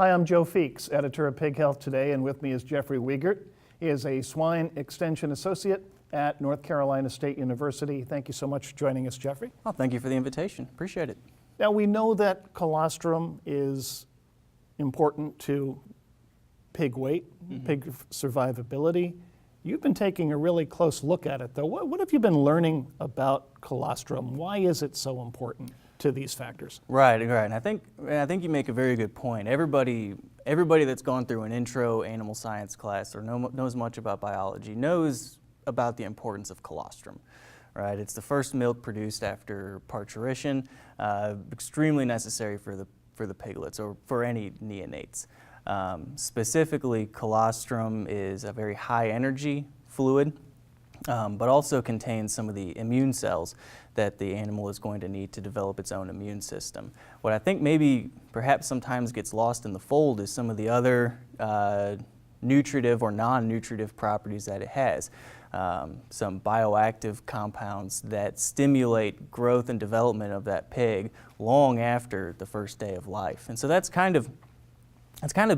Hi, I'm Joe Feeks, editor of Pig Health Today, and with me is Jeffery Wiegert. He is a swine extension associate at North Carolina State University. Thank you so much for joining us, Jeffery. Well, thank you for the invitation. Appreciate it. Now, we know that colostrum is important to pig weight, pig survivability. You've been taking a really close look at it, though. What have you been learning about colostrum? Why is it so important to these factors? Right. And I think you make a very good point. Everybody that's gone through an intro animal science class or knows much about biology knows about the importance of colostrum. Right. It's the first milk produced after parturition, extremely necessary for the piglets or for any neonates. Specifically, colostrum is a very high energy fluid, but also contains some of the immune cells that the animal is going to need to develop its own immune system. What I think maybe perhaps sometimes gets lost in the fold is some of the other nutritive or non-nutritive properties that it has. Some bioactive compounds that stimulate growth and development of that pig long after the first day of life. And so that's kind of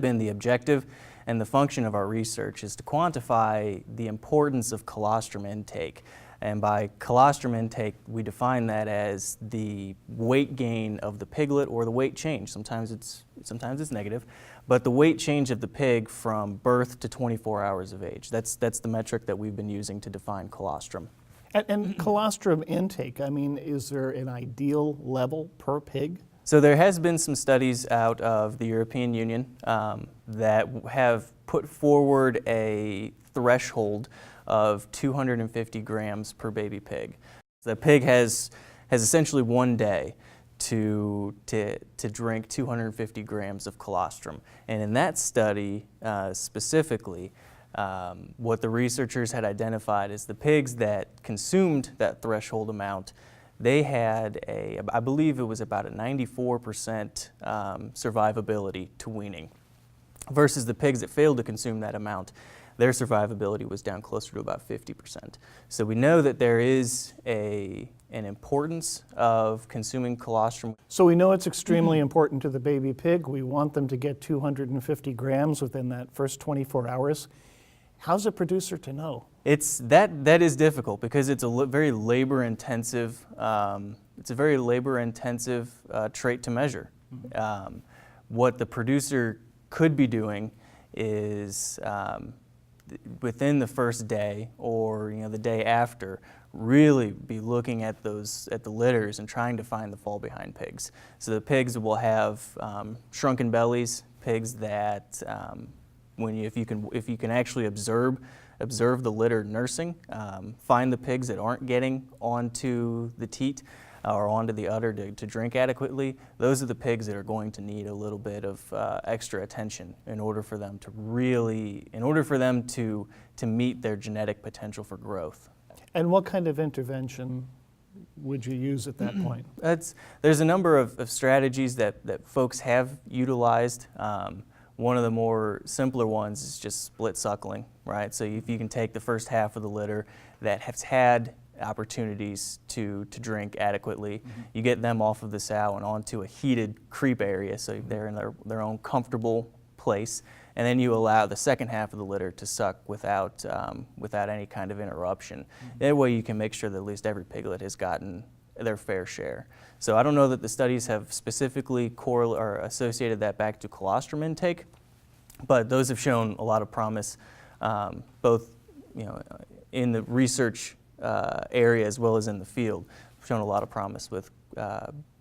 been the objective and the function of our research, is to quantify the importance of colostrum intake. And by colostrum intake, we define that as the weight gain of the piglet or the weight change. Sometimes it's negative, but the weight change of the pig from birth to 24 hours of age. That's the metric that we've been using to define colostrum. And colostrum intake, I mean, is there an ideal level per pig? So there has been some studies out of the European Union that have put forward a threshold of 250 grams per baby pig. The pig has essentially one day to drink 250 grams of colostrum. And in that study specifically, what the researchers had identified is the pigs that consumed that threshold amount, they had I believe it was about a 94% survivability to weaning, versus the pigs that failed to consume that amount, their survivability was down closer to about 50%. So we know that there is an importance of consuming colostrum. So we know it's extremely important to the baby pig. We want them to get 250 grams within that first 24 hours. How's a producer to know? That is difficult because it's a very labor-intensive. Trait to measure. What the producer could be doing is within the first day or the day after, really be looking at the litters and trying to find the fall behind pigs. So the pigs will have shrunken bellies, pigs that if you can actually observe the litter nursing, find the pigs that aren't getting onto the teat or onto the udder to drink adequately. Those are the pigs that are going to need a little bit of extra attention in order for them to meet their genetic potential for growth. And what kind of intervention would you use at that point? There's a number of strategies that folks have utilized. One of the more simpler ones is just split suckling, right? So if you can take the first half of the litter that has had opportunities to drink adequately, you get them off of the sow and onto a heated creep area, so they're in their own comfortable place, and then you allow the second half of the litter to suck without any kind of interruption. That way you can make sure that at least every piglet has gotten their fair share. So I don't know that the studies have specifically associated that back to colostrum intake, but those have shown a lot of promise, both in the research area as well as in the field. Shown a lot of promise with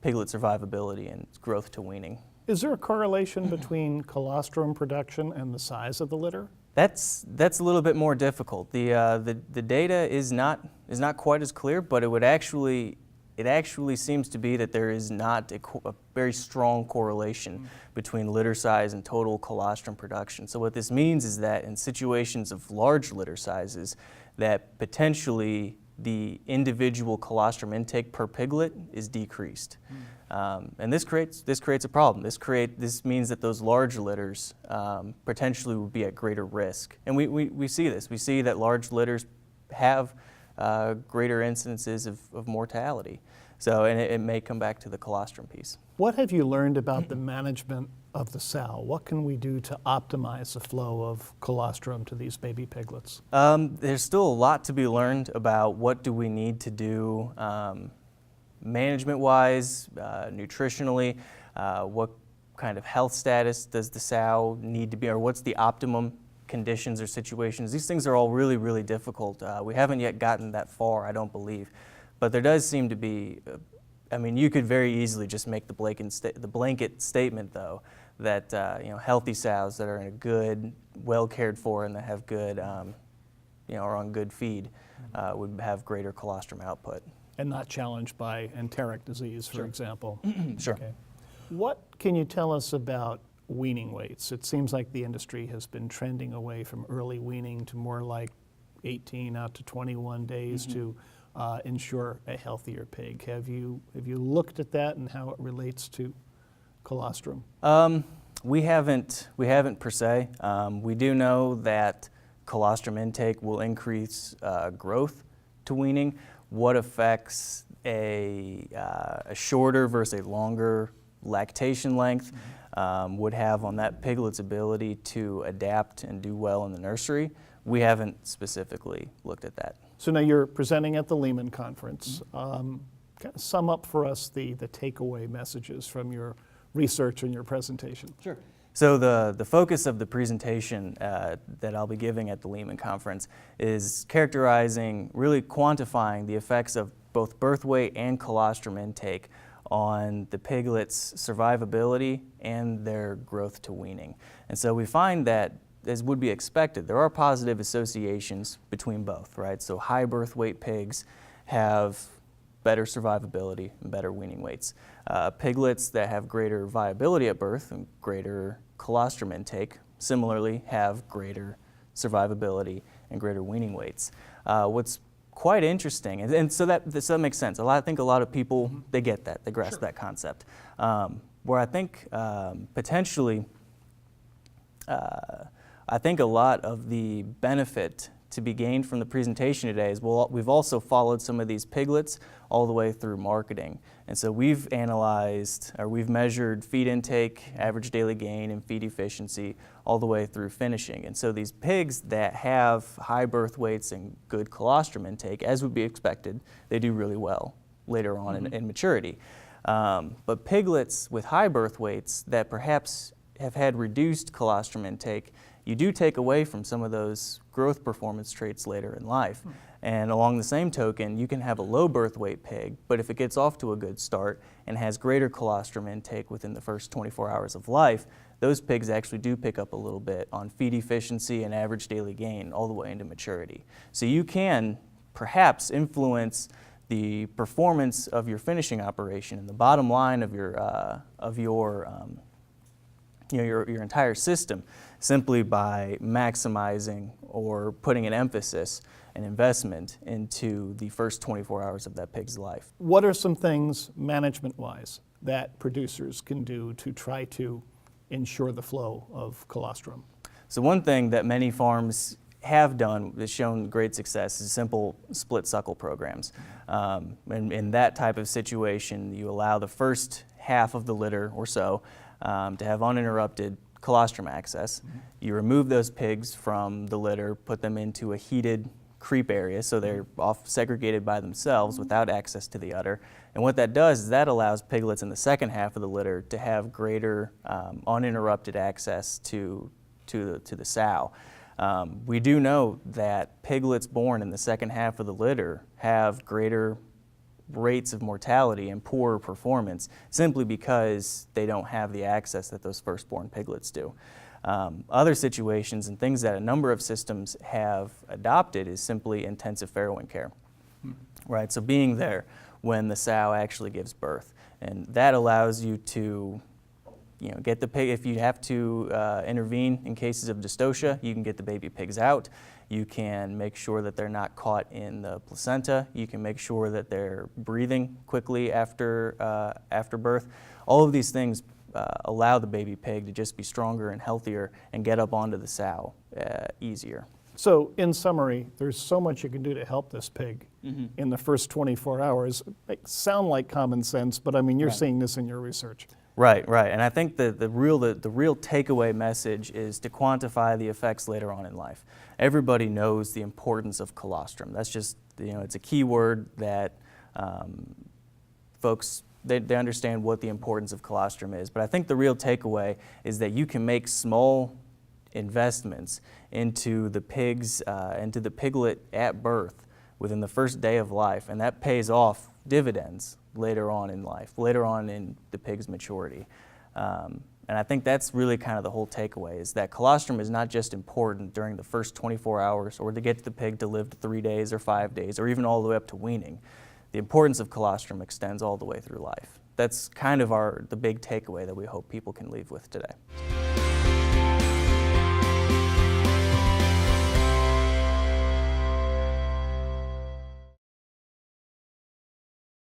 piglet survivability and growth to weaning. Is there a correlation between colostrum production and the size of the litter? That's a little bit more difficult. The data is not quite as clear, but it actually seems to be that there is not a very strong correlation between litter size and total colostrum production. So what this means is that in situations of large litter sizes, that potentially the individual colostrum intake per piglet is decreased. And this creates a problem. This means that those large litters potentially would be at greater risk. And we see this. We see that large litters have greater incidences of mortality. So, and it may come back to the colostrum piece. What have you learned about the management of the sow? What can we do to optimize the flow of colostrum to these baby piglets? There's still a lot to be learned about what do we need to do management-wise, nutritionally, what kind of health status does the sow need to be, or what's the optimum conditions or situations. These things are all really, really difficult. We haven't yet gotten that far, I don't believe. But there does seem to be, I mean, you could very easily just make the blanket statement, though, that healthy sows that are in a good, well cared for, and that have good, are on good feed, would have greater colostrum output. And not challenged by enteric disease, for example. Sure. Okay. What can you tell us about weaning weights? It seems like the industry has been trending away from early weaning to more like 18 out to 21 days to ensure a healthier pig. Have you looked at that and how it relates to colostrum? We haven't per se. We do know that colostrum intake will increase growth to weaning. What affects a shorter versus a longer lactation length would have on that piglet's ability to adapt and do well in the nursery. We haven't specifically looked at that. So now you're presenting at the Lehman Conference. Kind of sum up for us the takeaway messages from your research and your presentation. Sure. So the focus of the presentation that I'll be giving at the Lehman Conference is characterizing, really quantifying the effects of both birth weight and colostrum intake on the piglet's survivability and their growth to weaning. And so we find that, as would be expected, there are positive associations between both, right? So high birth weight pigs have better survivability and better weaning weights. Piglets that have greater viability at birth and greater colostrum intake similarly have greater survivability and greater weaning weights. What's quite interesting, and so that makes sense. I think a lot of people, they get that, they grasp that concept. Where I think potentially, I think a lot of the benefit to be gained from the presentation today is we've also followed some of these piglets all the way through marketing. And so we've analyzed, or we've measured feed intake, average daily gain, and feed efficiency all the way through finishing. And so these pigs that have high birth weights and good colostrum intake, as would be expected, they do really well later on in maturity. But piglets with high birth weights that perhaps have had reduced colostrum intake, you do take away from some of those growth performance traits later in life. And along the same token, you can have a low birth weight pig, but if it gets off to a good start and has greater colostrum intake within the first 24 hours of life, those pigs actually do pick up a little bit on feed efficiency and average daily gain all the way into maturity. So you can perhaps influence the performance of your finishing operation and the bottom line of your entire system simply by maximizing or putting an emphasis and investment into the first 24 hours of that pig's life. What are some things management-wise that producers can do to try to ensure the flow of colostrum? So one thing that many farms have done that's shown great success is simple split suckle programs. In that type of situation, you allow the first half of the litter or so to have uninterrupted colostrum access. You remove those pigs from the litter, put them into a heated creep area so they're off segregated by themselves without access to the udder. And what that does is that allows piglets in the second half of the litter to have greater uninterrupted access to the sow. We do know that piglets born in the second half of the litter have greater rates of mortality and poorer performance simply because they don't have the access that those firstborn piglets do. Other situations and things that a number of systems have adopted is simply intensive farrowing care, right? So being there when the sow actually gives birth. And that allows you to get the pig, if you have to intervene in cases of dystocia, you can get the baby pigs out. You can make sure that they're not caught in the placenta. You can make sure that they're breathing quickly after birth. All of these things allow the baby pig to just be stronger and healthier and get up onto the sow easier. So in summary, there's so much you can do to help this pig in the first 24 hours. It sound like common sense, but I mean, you're seeing this in your research. Right, right. And I think the real takeaway message is to quantify the effects later on in life. Everybody knows the importance of colostrum. That's just, it's a key word that folks, they understand what the importance of colostrum is. But I think the real takeaway is that you can make small investments into the piglet at birth within the first day of life, and that pays off dividends later on in life, later on in the pig's maturity. And I think that's really kind of the whole takeaway, is that colostrum is not just important during the first 24 hours or to get the pig to live to 3 days or 5 days or even all the way up to weaning. The importance of colostrum extends all the way through life. That's kind of the big takeaway that we hope people can leave with today.